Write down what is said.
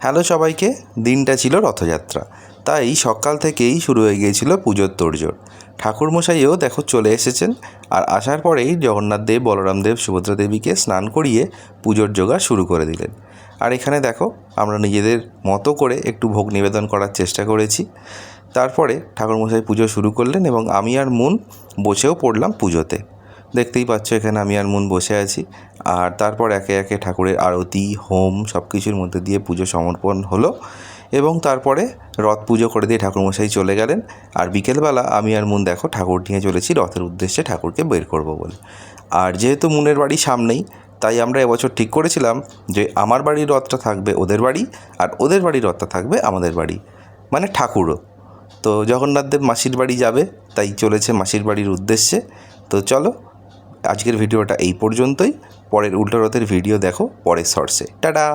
Hello সবাইকে। দিনটা ছিল রথযাত্রা, তাই সকাল থেকেই শুরু হয়ে গিয়েছিল পুজোর তোড়জোড়। ঠাকুরমশাইও দেখো চলে এসেছেন, আর আসার পরেই জগন্নাথ দেব, বলরাম দেব, সুভদ্রা দেবীকে স্নান করিয়ে পুজোর জোগাড় শুরু করে দিলেন। আর এখানে দেখো আমরা নিজেদের মতো করে একটু ভোগ নিবেদন করার চেষ্টা করেছি। তারপরে ঠাকুরমশাই পুজো শুরু করলেন এবং আমি আর মুন বসেও পড়লাম পুজোতে। দেখতেই পাচ্ছ এখানে আমি আর মুন বসে আছি। আর তারপর একে একে ঠাকুরের আরতি, হোম সব কিছুর মধ্যে দিয়ে পুজো সমর্পণ হলো এবং তারপরে রথ পুজো করে দিয়ে ঠাকুরমশাই চলে গেলেন। আর বিকেলবেলা আমি আর মুন দেখো ঠাকুর নিয়ে চলেছি রথের উদ্দেশ্যে, ঠাকুরকে বের করব বলে। আর যেহেতু মুনের বাড়ি সামনেই, তাই আমরা এবছর ঠিক করেছিলাম যে আমার বাড়ির রথটা থাকবে ওদের বাড়ি, আর ওদের বাড়ির রথটা থাকবে আমাদের বাড়ি, মানে ঠাকুরও। তো জগন্নাথদেব মাসির বাড়ি যাবে, তাই চলেছে মাসির বাড়ির উদ্দেশ্যে। তো চলো, আজকের ভিডিওটা এই পর্যন্তই। পরের উল্টো রথের ভিডিও দেখো পরের শর্টসে। টাটা।